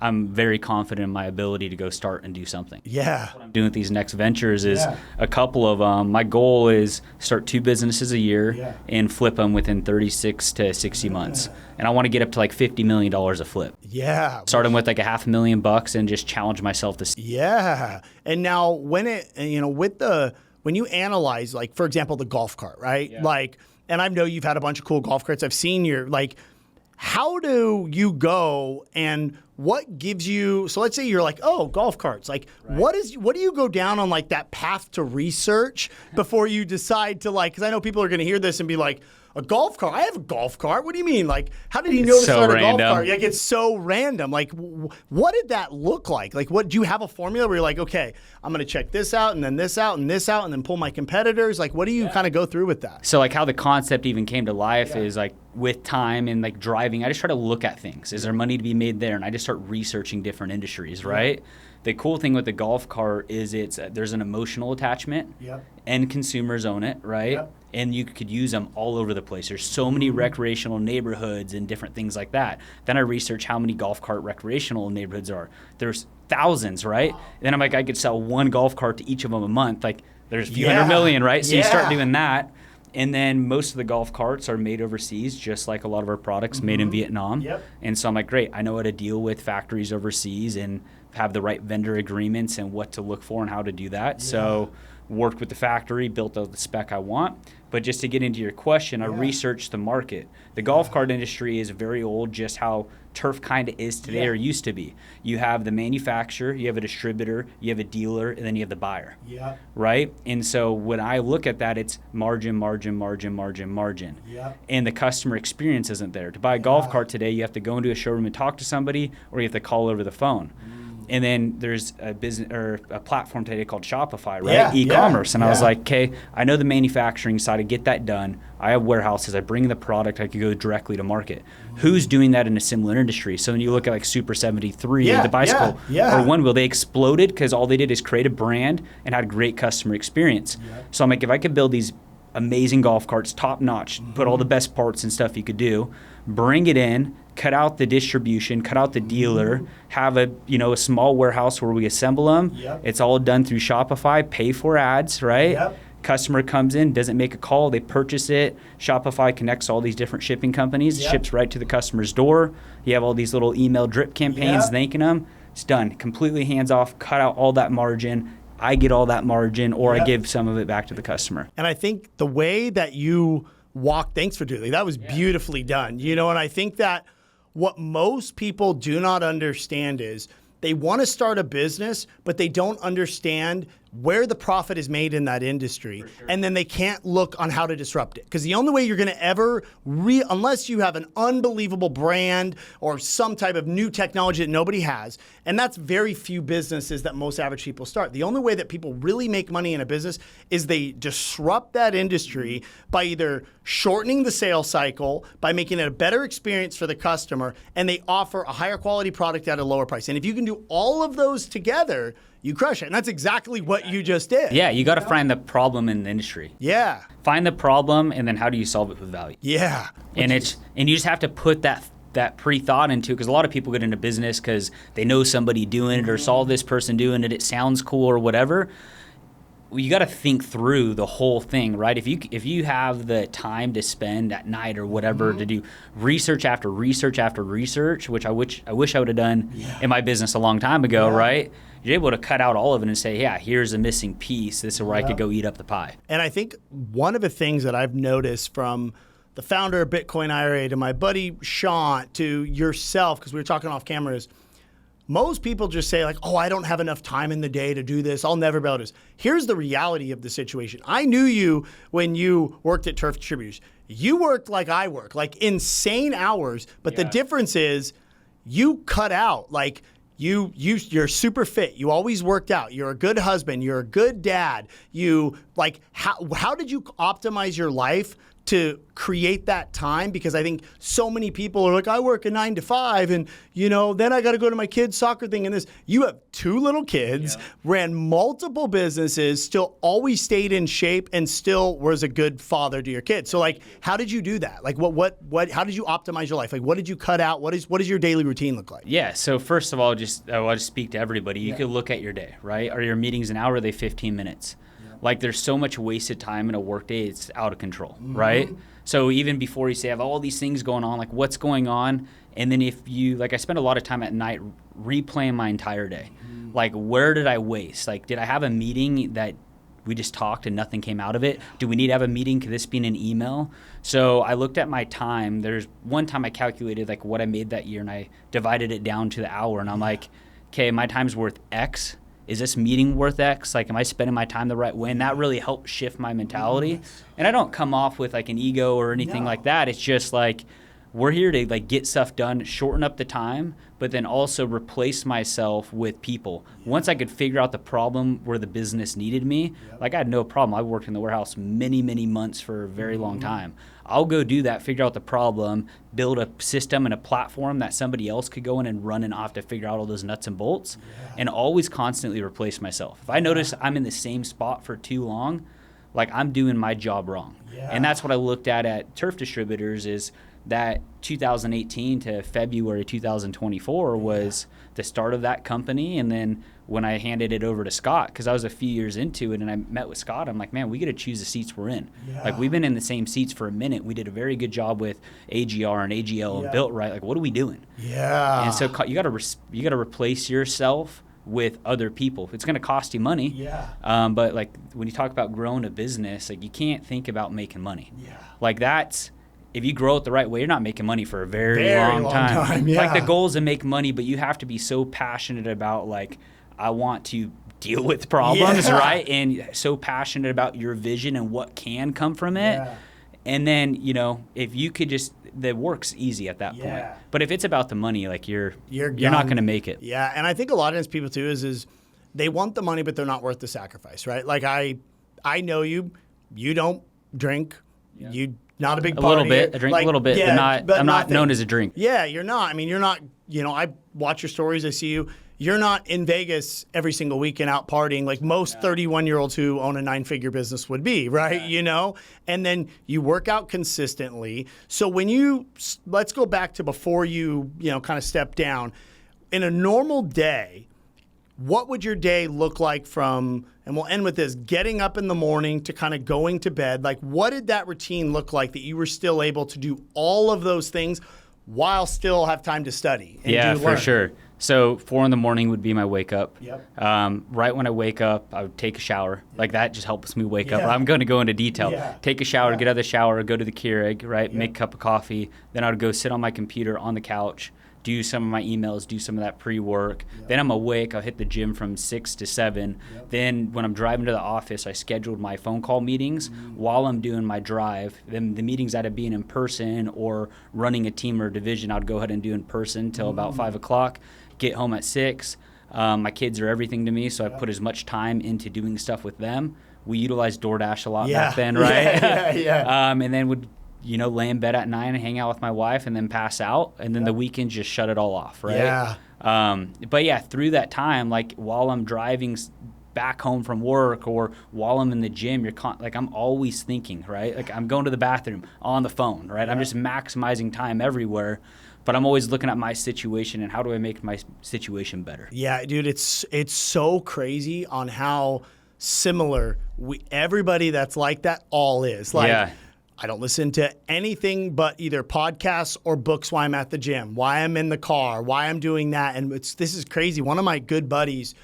I'm very confident in my ability to go start and do something. Yeah. What I'm doing with these next ventures is a couple of them. My goal is start 2 businesses a year and flip them within 36 to 60 months. And I want to get up to $50 million a flip. Yeah. Starting with $500,000 and just challenge myself to. Yeah. And now when when you analyze, for example, the golf cart, right? Yeah. And I know you've had a bunch of cool golf carts. I've seen your, how do you go and what gives you, so let's say you're like, oh, golf carts. Like, what do you go down on like that path to research before you decide to like, because I know people are going to hear this and be like, a golf cart? I have a golf cart. What do you mean? Like, how did he know to start a golf cart? Like, it's so random. Like, what did that look like? Like, do you have a formula where you're like, okay, I'm going to check this out and then this out and this out and then pull my competitors? Like, what do you kind of go through with that? So like how the concept even came to life is like with time and like driving, I just try to look at things. Is there money to be made there? And I just start researching different industries, right? The cool thing with the golf cart is there's an emotional attachment, and consumers own it, right? And you could use them all over the place. There's so many recreational neighborhoods and different things like that. Then I research how many golf cart recreational neighborhoods are. There's thousands, right? And then I'm like, I could sell one golf cart to each of them a month. Like there's a few hundred million, right? So you start doing that. And then most of the golf carts are made overseas, just like a lot of our products made in Vietnam. And so I'm like, great, I know how to deal with factories overseas and have the right vendor agreements and what to look for and how to do that. So worked with the factory, built out the spec I want. But just to get into your question, I researched the market. The golf cart industry is very old, just how turf kind of is today or used to be. You have the manufacturer, you have a distributor, you have a dealer, and then you have the buyer. Right? And so when I look at that, it's margin, margin, margin, margin, margin. And the customer experience isn't there. To buy a golf cart today, you have to go into a showroom and talk to somebody, or you have to call over the phone. And then there's a business or a platform today called Shopify, right? E-commerce. And I was like, okay, I know the manufacturing side. I get that done. I have warehouses. I bring the product. I could go directly to market. Who's doing that in a similar industry? So when you look at like Super 73, the bicycle, or One Wheel, they exploded because all they did is create a brand and had a great customer experience. So I'm like, if I could build these amazing golf carts, top notch, put all the best parts and stuff you could do, bring it in, cut out the distribution, cut out the dealer, have a small warehouse where we assemble them. It's all done through Shopify, pay for ads, right? Customer comes in, doesn't make a call, they purchase it. Shopify connects all these different shipping companies, ships right to the customer's door. You have all these little email drip campaigns thanking them. It's done. Completely hands off, cut out all that margin. I get all that margin, or I give some of it back to the customer. And I think the way that you thanks for doing that was beautifully done. And I think that what most people do not understand is they want to start a business, but they don't understand where the profit is made in that industry. And then they can't look on how to disrupt it. Because the only way you're going to ever, unless you have an unbelievable brand or some type of new technology that nobody has, and that's very few businesses that most average people start. The only way that people really make money in a business is they disrupt that industry by either shortening the sales cycle, by making it a better experience for the customer, and they offer a higher quality product at a lower price. And if you can do all of those together, you crush it. And that's exactly what you just did. Yeah, you got to find the problem in the industry. Yeah. Find the problem, and then how do you solve it with value? Yeah. And you just have to put that pre-thought into it, because a lot of people get into business because they know somebody doing it or saw this person doing it. It sounds cool or whatever. Well, you got to think through the whole thing, right? If you have the time to spend at night or whatever to do research after research after research, which I wish I would have done in my business a long time ago, right? You're able to cut out all of it and say, yeah, here's a missing piece. This is where I could go eat up the pie. And I think one of the things that I've noticed from the founder of Bitcoin IRA to my buddy Sean to yourself, because we were talking off camera, is most people just say like, oh, I don't have enough time in the day to do this. I'll never be able to do this. Here's the reality of the situation. I knew you when you worked at Turf Distributors. You worked like I work, like insane hours. But the difference is you cut out like, you're super fit. You always worked out. You're a good husband. You're a good dad. You like how did you optimize your life to create that time? Because I think so many people are like, I work a 9 to 5 and then I got to go to my kid's soccer thing and this. You have 2 little kids, ran multiple businesses, still always stayed in shape and still was a good father to your kids. So like, how did you do that? Like how did you optimize your life? Like what did you cut out? What does your daily routine look like? Yeah. So first of all, I'll just speak to everybody. You could look at your day, right? Are your meetings an hour? Are they 15 minutes? Like there's so much wasted time in a workday, it's out of control, right? So even before you say I have all these things going on, like what's going on? And then if you, like I spend a lot of time at night replaying my entire day. Like where did I waste? Like did I have a meeting that we just talked and nothing came out of it? Do we need to have a meeting? Could this be in an email? So I looked at my time. There's one time I calculated like what I made that year, and I divided it down to the hour. And I'm like, okay, my time's worth X. Is this meeting worth X? Like, am I spending my time the right way? And that really helped shift my mentality. And I don't come off with like an ego or anything like that. It's just like, we're here to like get stuff done, shorten up the time, but then also replace myself with people. Once I could figure out the problem where the business needed me, like I had no problem. I worked in the warehouse many, many months for a very long time. I'll go do that, figure out the problem, build a system and a platform that somebody else could go in and run, and I'll have to figure out all those nuts and bolts, and always constantly replace myself. If I notice I'm in the same spot for too long, like I'm doing my job wrong. And that's what I looked at Turf Distributors, is that 2018 to February 2024 was the start of that company. And then when I handed it over to Scott, because I was a few years into it and I met with Scott, I'm like, man, we got to choose the seats we're in. Like, we've been in the same seats for a minute. We did a very good job with AGR and AGL and Built Right. Like, what are we doing? And so you got to replace yourself with other people. It's going to cost you money. But like when you talk about growing a business, like you can't think about making money. Like that's, if you grow it the right way, you're not making money for a very long time. Like the goal is to make money, but you have to be so passionate about like, I want to deal with problems, right? And so passionate about your vision and what can come from it. And then, you know, if you could just, the work's easy at that point. But if it's about the money, like you're not going to make it. And I think a lot of times people too is they want the money, but they're not worth the sacrifice, right? Like I know you don't drink, you not a big party. A little bit. I drink a little bit, but I'm not known as a drink. You're not. I mean, you're not, you know, I watch your stories, I see you. You're not in Vegas every single weekend out partying like most 31-year-olds who own a 9-figure business would be, right? You know? And then you work out consistently. So when let's go back to before you know, kind of step down. In a normal day, what would your day look like from, and we'll end with this, getting up in the morning to kind of going to bed? Like, what did that routine look like that you were still able to do all of those things while still have time to study and for sure. So 4 a.m. would be my wake up. Right when I wake up, I would take a shower. Like that just helps me wake up. I'm going to go into detail. Take a shower, get out of the shower, go to the Keurig, right? Make a cup of coffee. Then I would go sit on my computer on the couch, do some of my emails, do some of that pre-work. Then I'm awake. I'll hit the gym from 6 to 7. Then when I'm driving to the office, I scheduled my phone call meetings while I'm doing my drive. Then the meetings that I'd be in person or running a team or division, I'd go ahead and do in person till about 5 o'clock. Get home at 6. My kids are everything to me, so I put as much time into doing stuff with them. We utilized DoorDash a lot back then, right? And then would, you know, lay in bed at 9 and hang out with my wife and then pass out. And then the weekend just shut it all off, right? But yeah, through that time, like while I'm driving back home from work or while I'm in the gym, like I'm always thinking, right? Like I'm going to the bathroom on the phone, right? I'm just maximizing time everywhere. But I'm always looking at my situation and how do I make my situation better? Yeah, dude, it's so crazy on how similar everybody that's like that all is. Like, I don't listen to anything but either podcasts or books while I'm at the gym, why I'm in the car, why I'm doing that. And this is crazy. One of my good buddies,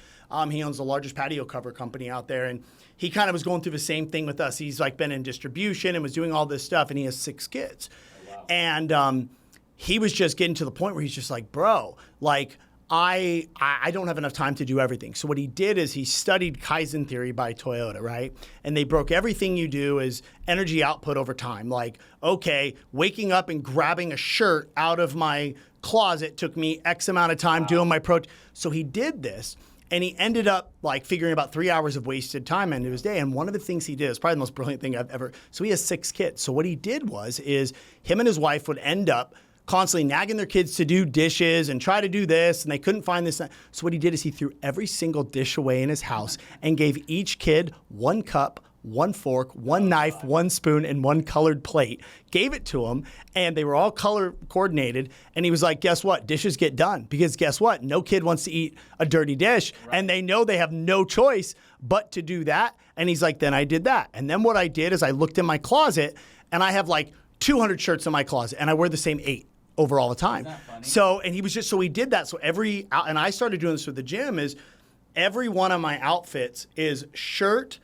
he owns the largest patio cover company out there, and he kind of was going through the same thing with us. He's like been in distribution and was doing all this stuff, and he has 6 kids. Oh, wow. And he was just getting to the point where he's just like, bro, like I don't have enough time to do everything. So what he did is he studied Kaizen theory by Toyota, right? And they broke everything you do as energy output over time. Like, okay, waking up and grabbing a shirt out of my closet took me X amount of time doing my protein. So he did this. And he ended up like figuring about 3 hours of wasted time into his day. And one of the things he did is probably the most brilliant thing I've ever. So he has 6 kids. So what he did is him and his wife would end up constantly nagging their kids to do dishes and try to do this, and they couldn't find this. So what he did is he threw every single dish away in his house and gave each kid 1 cup, 1 fork, 1 knife, 1 spoon, and 1 colored plate. Gave it to them, and they were all color coordinated. And he was like, guess what? Dishes get done. Because guess what? No kid wants to eat a dirty dish, and they know they have no choice but to do that. And he's like, then I did that. And then what I did is I looked in my closet, and I have like 200 shirts in my closet, and I wear the same 8 over all the time. So, and he was just, so he did that. So and I started doing this with the gym, is every one of my outfits is shirt,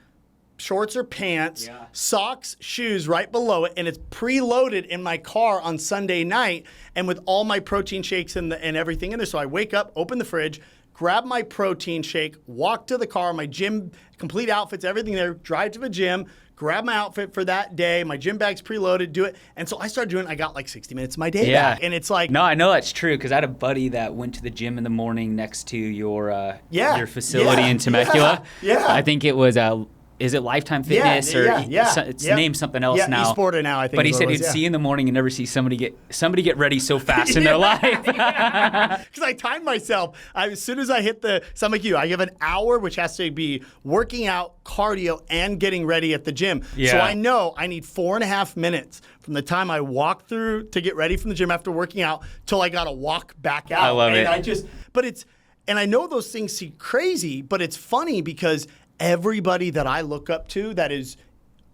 shorts or pants, Yeah. socks, shoes right below it, and it's preloaded in my car on Sunday night, and with all my protein shakes and everything in there. So I wake up, open the fridge, grab my protein shake, walk to the car, my gym, complete outfits, everything there, drive to the gym, grab my outfit for that day, my gym bag's preloaded, do it. And so I started doing, I got like 60 minutes of my day back. And it's like... No, I know that's true because I had a buddy that went to the gym in the morning next to your facility in Temecula. Yeah. I think it was... is it Lifetime Fitness it's named something else now? eSporter now, I think. But he said he'd see in the morning and never see somebody get ready so fast in their life. Because I timed myself. As soon as I hit so I'm like you, I have an hour, which has to be working out, cardio, and getting ready at the gym. Yeah. So I know I need 4.5 minutes from the time I walk through to get ready from the gym after working out till I got to walk back out. I love it. And I know those things seem crazy, but it's funny because everybody that I look up to that is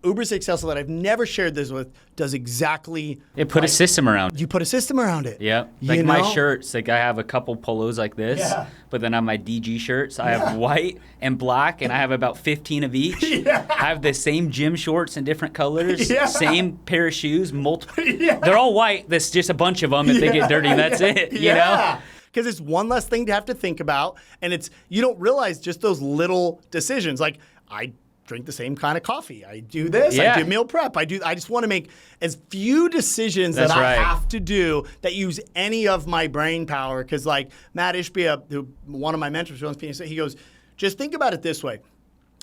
uber successful that I've never shared this with does exactly. It put a system around it. You put a system around it. Yep. Like my shirts, like I have a couple polos like this, but then on my DG shirts, I have white and black, and I have about 15 of each. I have the same gym shorts in different colors, same pair of shoes, multiple. They're all white. There's just a bunch of them. If they get dirty, that's it. You know? Because it's one less thing to have to think about, and you don't realize just those little decisions. Like I drink the same kind of coffee. I do this. I do meal prep. I just want to make as few decisions that I have to do that use any of my brain power. Because like Matt Ishbia, one of my mentors, he goes, just think about it this way.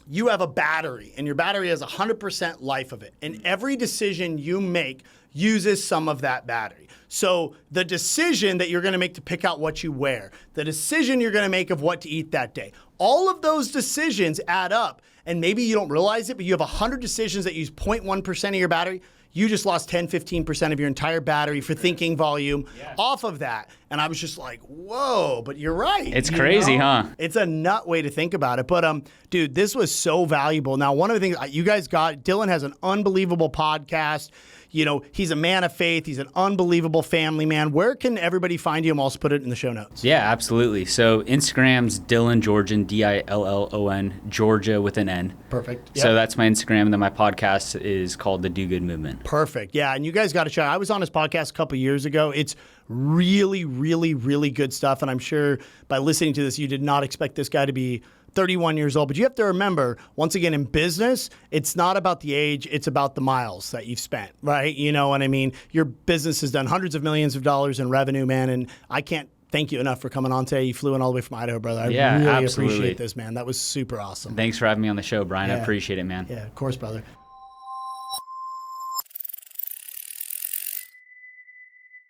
You have a battery, and your battery has 100% life of it. And every decision you make uses some of that battery. So the decision that you're going to make to pick out what you wear, the decision you're going to make of what to eat that day, all of those decisions add up. And maybe you don't realize it, but you have 100 decisions that use 0.1% of your battery. You just lost 10, 15% of your entire battery for thinking volume off of that. And I was just like, whoa, but you're right. It's crazy, huh? It's a nut way to think about it. But, dude, this was so valuable. Now, one of the things you guys got, Dillon has an unbelievable podcast. You know, he's a man of faith. He's an unbelievable family man. Where can everybody find you? I'll also put it in the show notes. Yeah, absolutely. So Instagram's Dillon Georgian, Dillon, Georgia with an N. Perfect. Yep. So that's my Instagram. And then my podcast is called The Do Good Movement. Perfect. Yeah, and you guys got to check. I was on his podcast a couple years ago. It's really, really, really good stuff. And I'm sure by listening to this, you did not expect this guy to be 31 years old. But you have to remember, once again, in business, it's not about the age, it's about the miles that you've spent, right? You know what I mean? Your business has done hundreds of millions of dollars in revenue, man, and I can't thank you enough for coming on today. You flew in all the way from Idaho, brother. I really appreciate this, man. That was super awesome. Thanks for having me on the show, Brian. I appreciate it, man. Yeah, of course, brother.